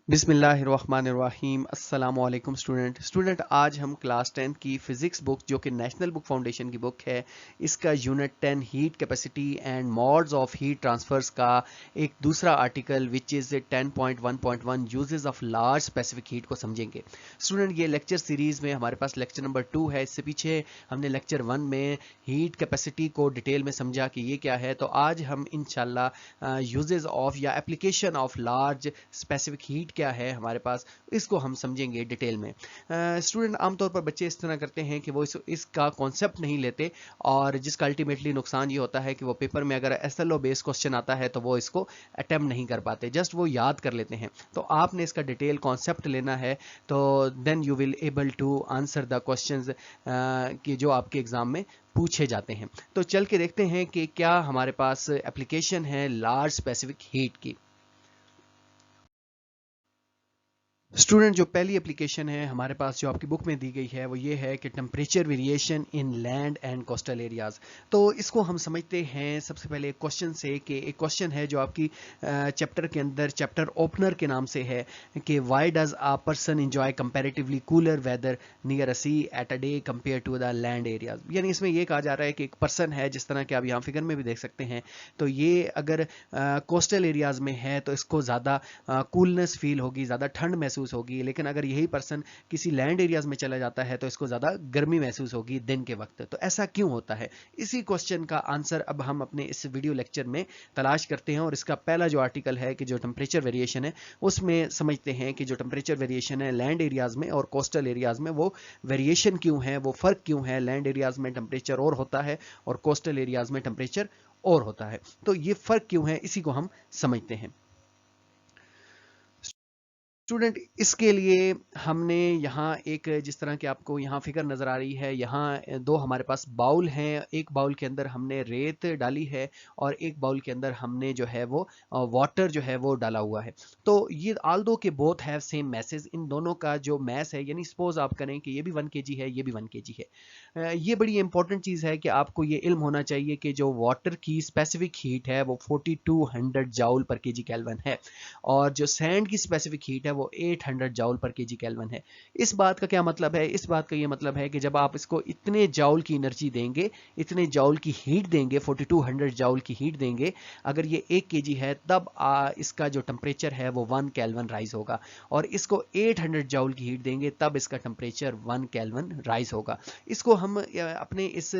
बिस्मिल्लाहिर्रहमानिर्रहीम अस्सलामुअलैकुम स्टूडेंट आज हम क्लास 10 की फ़िज़िक्स बुक जो कि नेशनल बुक फाउंडेशन की बुक है इसका unit 10 heat capacity and modes of heat transfers का एक दूसरा article which is 10.1.1 uses of large specific heat को समझेंगे। स्टूडेंट ये लेक्चर सीरीज़ में हमारे पास लेक्चर नंबर 2 है। इससे पीछे हमने लेक्चर 1 में हीट कैपेसिटी को डिटेल में समझा कि ये क्या है। तो आज हम इंशाल्लाह यूजेस ऑफ या application of large specific heat क्या है हमारे पास, इसको हम समझेंगे डिटेल में। स्टूडेंट आमतौर पर बच्चे इस तरह करते हैं कि वो इसका कॉन्सेप्ट नहीं लेते और जिसका अल्टीमेटली नुकसान ये होता है कि वो पेपर में अगर एसएलओ बेस्ड क्वेश्चन आता है तो वो इसको अटेम्प्ट नहीं कर पाते, जस्ट वो याद कर लेते हैं। तो आपने इसका डिटेल कॉन्सेप्ट लेना है तो then you will able to answer the questions कि जो आपके एग्जाम में पूछे जाते हैं। तो चल के देखते हैं कि क्या हमारे पास एप्लीकेशन है लार्ज स्पेसिफिक हीट की। स्टूडेंट जो पहली एप्लीकेशन है हमारे पास जो आपकी बुक में दी गई है वो ये है कि temperature variation in land and coastal areas. तो इसको हम समझते हैं सबसे पहले क्वेश्चन से कि एक क्वेश्चन है जो आपकी चैप्टर के अंदर चैप्टर ओपनर के नाम से है कि why does a person enjoy comparatively cooler weather near a sea at a day compare to the land areas. यानी इसमें ये कहा जा रहा है कि एक पर्सन है, जिस तरह के आप यहाँ फिगर में भी देख सकते हैं, तो ये अगर कोस्टल एरियाज में है तो इसको ज़्यादा कूलनेस फील होगी, ज़्यादा ठंड महसूस होगी। लेकिन अगर यही पर्सन किसी लैंड एरियाज में चला जाता है तो इसको ज़्यादा गर्मी महसूस होगी दिन के वक्त। तो ऐसा क्यों होता है, इसी क्वेश्चन का आंसर अब हम अपने इस वीडियो लेक्चर में तलाश करते हैं। और इसका पहला जो आर्टिकल है कि जो टेम्परेचर वेरिएशन है उसमें समझते हैं कि जो टेम्परेचर वेरिएशन है लैंड एरियाज में और कोस्टल एरियाज में वो वेरिएशन क्यों है, वो फ़र्क क्यों है। लैंड एरियाज में टेम्परेचर और होता है और कोस्टल एरियाज में टेम्परेचर और होता है। तो ये फ़र्क क्यों है इसी को हम समझते हैं। स्टूडेंट इसके लिए हमने यहाँ एक, जिस तरह की आपको यहाँ फिगर नज़र आ रही है, यहाँ दो हमारे पास बाउल हैं। एक बाउल के अंदर हमने रेत डाली है और एक बाउल के अंदर हमने जो है वो वाटर जो है वो डाला हुआ है। तो ये आल्दो के बोथ हैव सेम मैसेज, इन दोनों का जो मैस है, यानी सपोज आप करें कि ये भी 1 kg है, ये भी 1 kg है। ये बड़ी इंपॉर्टेंट चीज़ है कि आपको ये इल्म होना चाहिए कि जो वाटर की स्पेसिफिक हीट है वो 4200 जाउल पर kg केल्विन है और जो सैंड की स्पेसिफिक हीट है वो 800 जाउल पर kg केल्विन है। इस बात का क्या मतलब है, इस बात का ये मतलब है कि जब आप इसको इतने जाउल की एनर्जी देंगे, इतने जाउल की हीट देंगे, 4200 जाउल की हीट देंगे, अगर ये 1 kg है तब इसका जो टेम्परेचर है वो 1 केल्विन राइज होगा। और इसको 800 जाउल की हीट देंगे तब इसका टेम्परेचर 1 केल्विन राइज होगा। इसको हम अपने इस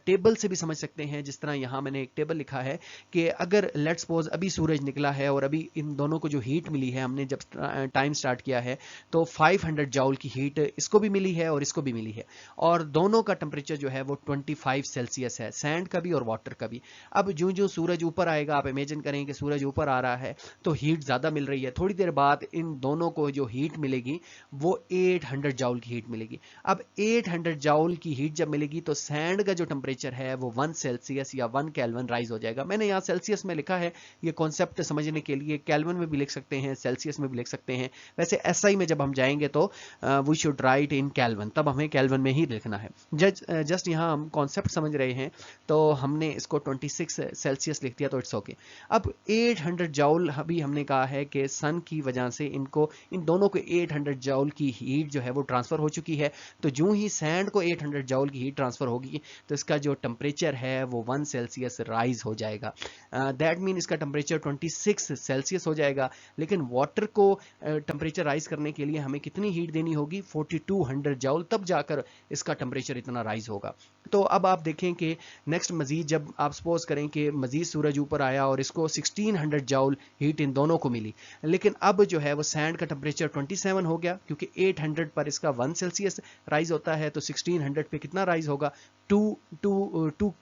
टेबल से भी समझ सकते हैं। जिस तरह यहाँ मैंने एक टेबल लिखा है कि अगर लेट्स सपोज अभी सूरज निकला है और अभी इन दोनों को जो हीट मिली है, हमने जब टाइम स्टार्ट किया है तो 500 जाउल की हीट इसको भी मिली है और इसको भी मिली है और दोनों का टेम्परेचर जो है वो 25 सेल्सियस है, सैंड का भी और वाटर का भी। अब जो जो सूरज ऊपर आएगा, आप इमेजिन करें कि सूरज ऊपर आ रहा है तो हीट ज़्यादा मिल रही है, थोड़ी देर बाद इन दोनों को जो हीट मिलेगी वो 800 जाउल की हीट मिलेगी। अब 800 जाउल की हीट जब मिलेगी तो सैंड का जो टेम्परेचर है वो 1 सेल्सियस या 1 केल्विन राइज हो जाएगा। मैंने यहाँ सेल्सियस में लिखा है, ये कॉन्सेप्ट समझने के लिए केल्विन में भी लिख सकते हैं, सेल्सियस में भी लिख सकते हैं। वैसे एसआई में जब हम जाएंगे तो we should write in kelvin, तब हमें केल्विन में ही लिखना है। जस्ट यहाँ हम कॉन्सेप्ट समझ रहे हैं तो हमने इसको 26 सेल्सियस लिख दिया तो इट्स ओके। अब 800 जाउल अभी हमने कहा है कि सन की वजह से इनको, इन दोनों को 800 जाउल की हीट जो है वो ट्रांसफर हो चुकी है। तो जो ही सैंड को 800 जाउल की हीट ट्रांसफर होगी तो इसका जो टेम्परेचर है वो 1 सेल्सियस राइज हो जाएगा। दैट मीन इसका टेम्परेचर 26 सेल्सियस हो जाएगा। लेकिन वाटर को टेम्परेचर राइज करने के लिए हमें कितनी हीट देनी होगी, 4200 जाउल, तब जाकर इसका टेम्परेचर इतना राइज होगा। तो अब आप देखें कि नेक्स्ट मजीद जब आप सपोज करें कि मजीद सूरज ऊपर आया और इसको 1600 जाउल हीट इन दोनों को मिली, लेकिन अब जो है वो सैंड का टेम्परेचर 27 हो गया क्योंकि 800 पर इसका 1 सेल्सियस राइज होता है तो 1600 पे कितना राइज होगा, 2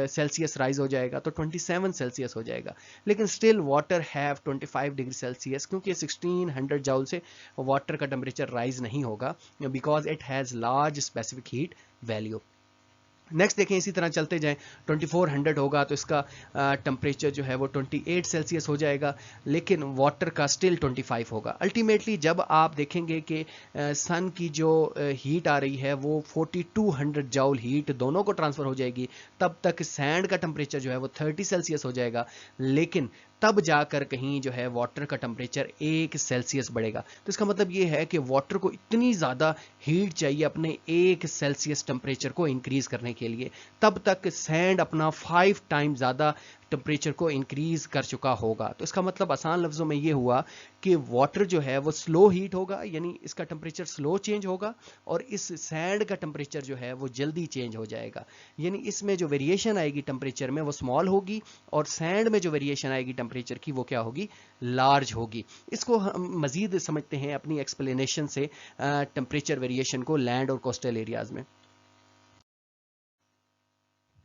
सेल्सियस राइज हो जाएगा तो 27 सेल्सियस हो जाएगा। लेकिन still water have 25 degree Celsius, क्योंकि 1600 जाउल से वाटर का टेम्परेचर राइज नहीं होगा because it has large specific heat value. Next देखें, इसी तरह चलते जाएं, 2400 होगा तो इसका टेम्परेचर जो है वो 28 सेल्सियस हो जाएगा, लेकिन वाटर का स्टिल 25 होगा। अल्टीमेटली जब आप देखेंगे कि सन की जो हीट आ रही है वो 4200 जाउल हीट दोनों को ट्रांसफ़र हो जाएगी, तब तक सैंड का टेम्परेचर जो है वो 30 सेल्सियस हो जाएगा, लेकिन तब जाकर कहीं जो है वाटर का टेम्परेचर 1 सेल्सियस बढ़ेगा। तो इसका मतलब ये है कि वाटर को इतनी ज़्यादा हीट चाहिए अपने 1 सेल्सियस टेम्परेचर को इंक्रीज करने के लिए, तब तक सैंड अपना 5 टाइम ज़्यादा टेम्परेचर को इंक्रीज कर चुका होगा। तो इसका मतलब आसान लफ्ज़ों में ये हुआ कि वाटर जो है वो स्लो हीट होगा, यानी इसका टेम्परेचर स्लो चेंज होगा, और इस सैंड का टेम्परेचर जो है वो जल्दी चेंज हो जाएगा। यानी इसमें जो वेरिएशन आएगी टेम्परेचर में वो स्मॉल होगी, और सैंड में जो वेरिएशन आएगी टेम्परेचर की वो क्या होगी, लार्ज होगी। इसको हम मजीद समझते हैं अपनी एक्सप्लेनेशन से टेम्परेचर वेरिएशन को लैंड और कोस्टल एरियाज में।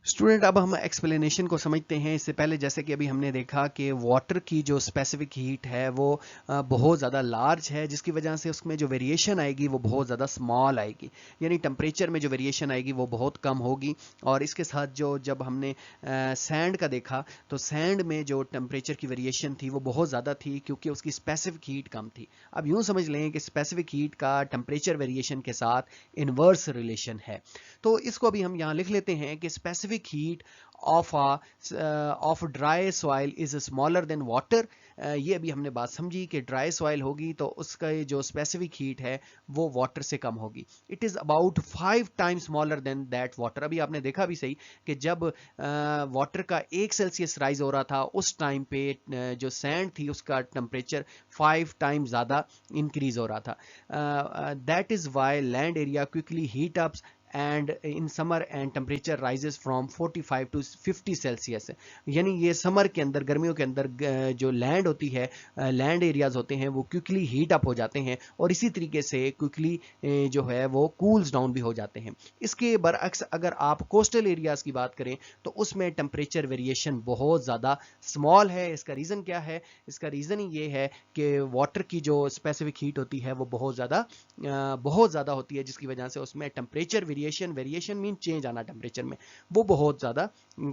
स्टूडेंट, अब हम एक्सप्लेनेशन को समझते हैं। इससे पहले जैसे कि अभी हमने देखा कि वाटर की जो स्पेसिफिक हीट है वो बहुत ज़्यादा लार्ज है, जिसकी वजह से उसमें जो वेरिएशन आएगी वो बहुत ज़्यादा स्मॉल आएगी, यानी टेम्परेचर में जो वेरिएशन आएगी वो बहुत कम होगी। और इसके साथ जो जब हमने सैंड का देखा तो सैंड में जो टेम्परेचर की वेरिएशन थी वो बहुत ज़्यादा थी, क्योंकि उसकी स्पेसिफिक हीट कम थी। अब यूँ समझ लें कि स्पेसिफिक हीट का टेम्परेचर वेरिएशन के साथ इन्वर्स रिलेशन है। तो इसको अभी हम यहाँ लिख लेते हैं कि specific heat of dry soil is smaller than water। ये अभी हमने बात समझी कि ड्राई सॉइल होगी तो उसका जो स्पेसिफिक हीट है वो वाटर से कम होगी। It is about 5 times smaller than that water. अभी आपने देखा भी सही कि जब वाटर का 1 सेल्सियस राइज हो रहा था उस टाइम पे जो सैंड थी उसका टेम्परेचर 5 टाइम्स ज़्यादा इंक्रीज हो रहा था। That is why land area quickly heat ups and in summer and temperature rises from 45 to 50 Celsius. यानी ये समर के अंदर, गर्मियों के अंदर जो लैंड होती है, लैंड एरियाज होते हैं वो क्विकली हीट अप हो जाते हैं, और इसी तरीके से क्विकली जो है वो कूल्स डाउन भी हो जाते हैं। इसके बरअक्स अगर आप कोस्टल एरियाज की बात करें तो उसमें टेम्परेचर वेरिएशन बहुत ज़्यादा स्मॉल है। इसका रीज़न क्या है? इसका रीज़न ही ये है कि वाटर की जो स्पेसिफिक हीट होती है वो बहुत ज़्यादा होती है, जिसकी वजह से उसमें टेम्परेचर वेरिएशन मीन चेंज आना टेम्परेचर में, वो बहुत ज़्यादा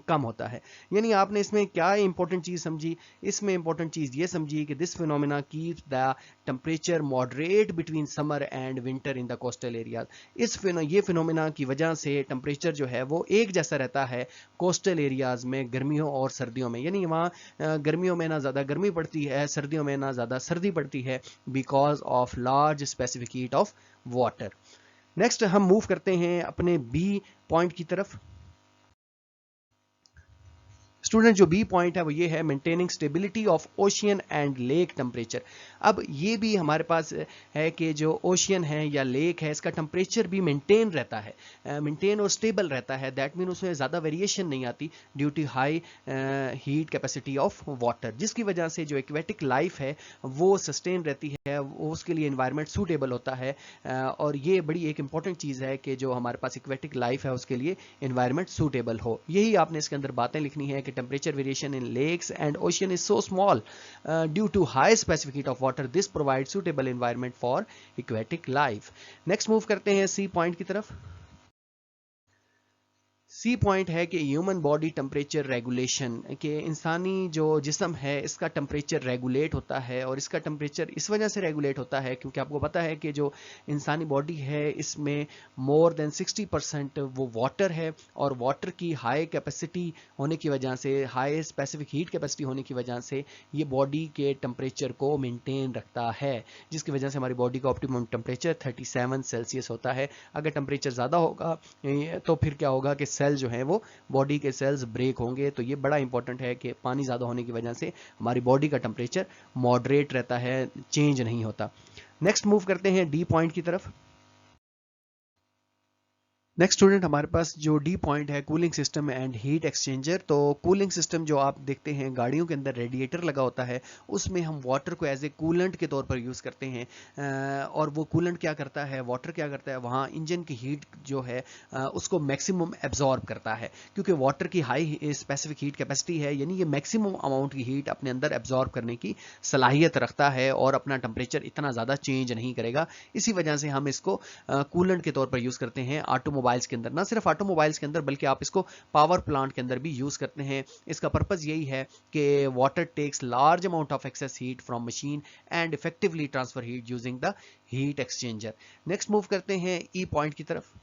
कम होता है। यानी आपने इसमें क्या इंपॉर्टेंट चीज़ समझी? इसमें इंपॉर्टेंट चीज़ ये समझी कि this phenomena keeps the temperature moderate between summer and winter in the coastal areas. ये फिनोमेना की वजह से टेम्परेचर जो है वो एक जैसा रहता है कोस्टल एरियाज में गर्मियों और सर्दियों में। यानी वहाँ गर्मियों में ना ज़्यादा गर्मी पड़ती है, सर्दियों में ना ज़्यादा सर्दी पड़ती है, because of large specific heat of water. Next हम मूव करते हैं अपने बी पॉइंट की तरफ। स्टूडेंट, जो बी पॉइंट है वो ये है, maintaining stability of ocean and lake temperature. अब ये भी हमारे पास है कि जो ओशियन है या लेक है इसका टेम्परेचर भी मेंटेन रहता है, मेंटेन और स्टेबल रहता है। दैट मीन उसमें ज़्यादा वेरिएशन नहीं आती due to high heat capacity of water, जिसकी वजह से जो एक्वेटिक लाइफ है वो सस्टेन रहती है, वो उसके लिए इन्वायरमेंट सूटेबल होता है। और ये बड़ी एक इंपॉर्टेंट चीज़ है कि जो हमारे पास एक्वेटिक लाइफ है उसके लिए इन्वायरमेंट सूटेबल हो। यही आपने इसके अंदर बातें लिखनी है कि temperature variation in lakes and ocean is so small due to high specific heat of water. This provides suitable environment for aquatic life. Next move करते हैं सी पॉइंट की तरफ। सी पॉइंट है कि ह्यूमन बॉडी टेम्परेचर रेगुलेशन, कि इंसानी जो जिस्म है इसका टेम्परेचर रेगुलेट होता है, और इसका टेम्परेचर इस वजह से रेगुलेट होता है क्योंकि आपको पता है कि जो इंसानी बॉडी है इसमें मोर देन 60% वो वाटर है, और वाटर की हाई कैपेसिटी होने की वजह से, हाई स्पेसिफिक हीट कैपेसिटी होने की वजह से ये बॉडी के टेम्परेचर को मेनटेन रखता है, जिसकी वजह से हमारी बॉडी का ऑप्टिमम टेम्परेचर 37 सेल्सियस होता है। अगर टेम्परेचर ज़्यादा होगा तो फिर क्या होगा कि सेल जो है वो बॉडी के सेल्स ब्रेक होंगे। तो ये बड़ा इंपॉर्टेंट है कि पानी ज़्यादा होने की वजह से हमारी बॉडी का टेम्परेचर मॉडरेट रहता है, चेंज नहीं होता। नेक्स्ट मूव करते हैं डी पॉइंट की तरफ। नेक्स्ट स्टूडेंट, हमारे पास जो डी पॉइंट है, cooling system and heat exchanger. तो कूलिंग सिस्टम जो आप देखते हैं गाड़ियों के अंदर रेडिएटर लगा होता है, उसमें हम वाटर को एज ए कूलेंट के तौर पर यूज़ करते हैं। और वो कूलेंट क्या करता है, वाटर क्या करता है, वहाँ इंजन की हीट जो है उसको मैक्सिमम एब्जॉर्ब करता है, क्योंकि वाटर की हाई स्पेसिफिक हीट कैपेसिटी है, यानी ये मैक्सिमम अमाउंट की हीट अपने अंदर एब्जॉर्ब करने की सलाहियत रखता है और अपना टेम्परेचर इतना ज़्यादा चेंज नहीं करेगा। इसी वजह से हम इसको कूलेंट के तौर पर यूज़ करते हैं ऑटोमोबाइल्स के अंदर। ना सिर्फ ऑटोमोबाइल्स के अंदर बल्कि आप इसको पावर प्लांट के अंदर भी यूज करते हैं। इसका पर्पस यही है कि water takes large amount of excess heat from machine and effectively transfer heat using the heat exchanger. Next move करते हैं ई पॉइंट की तरफ।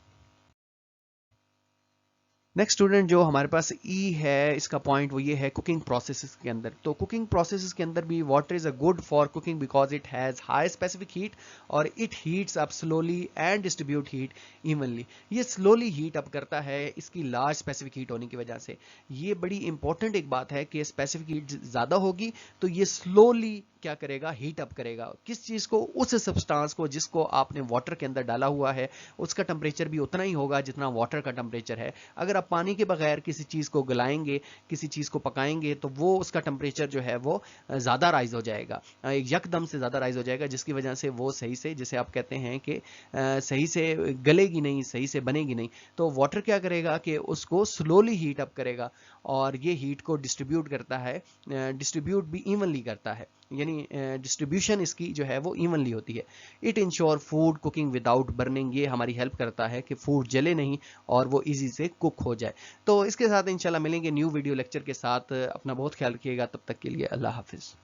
नेक्स्ट स्टूडेंट जो हमारे पास ई है, इसका पॉइंट वो ये है कुकिंग प्रोसेसेस के अंदर। तो कुकिंग प्रोसेसेस के अंदर भी water is a good for cooking because it has high specific heat और it heats up slowly and distribute heat evenly. ये स्लोली हीट अप करता है इसकी लार्ज स्पेसिफिक हीट होने की वजह से। ये बड़ी इंपॉर्टेंट एक बात है कि स्पेसिफिक हीट ज़्यादा होगी तो ये स्लोली क्या करेगा, हीट अप करेगा किस चीज़ को, उस सब्सटेंस को जिसको आपने वाटर के अंदर डाला हुआ है, उसका टेम्परेचर भी उतना ही होगा जितना वाटर का टेम्परेचर है। अगर आप पानी के बगैर किसी चीज़ को गलाएंगे, किसी चीज़ को पकाएंगे, तो वो उसका टेम्परेचर जो है वो ज़्यादा राइज हो जाएगा, यकदम से ज़्यादा राइज हो जाएगा, जिसकी वजह से वो सही से, जिसे आप कहते हैं कि सही से गलेगी नहीं, सही से बनेगी नहीं। तो वाटर क्या करेगा कि उसको स्लोली हीट अप करेगा और ये हीट को डिस्ट्रीब्यूट करता है, डिस्ट्रीब्यूट भी इवनली करता है, यानी डिस्ट्रीब्यूशन इसकी जो है वो इवनली होती है। It ensure food cooking without burning, ये हमारी हेल्प करता है कि फूड जले नहीं और वो इजी से कुक हो जाए। तो इसके साथ इंशाल्लाह मिलेंगे न्यू वीडियो लेक्चर के साथ। अपना बहुत ख्याल रखिएगा, तब तक के लिए अल्लाह हाफिज़।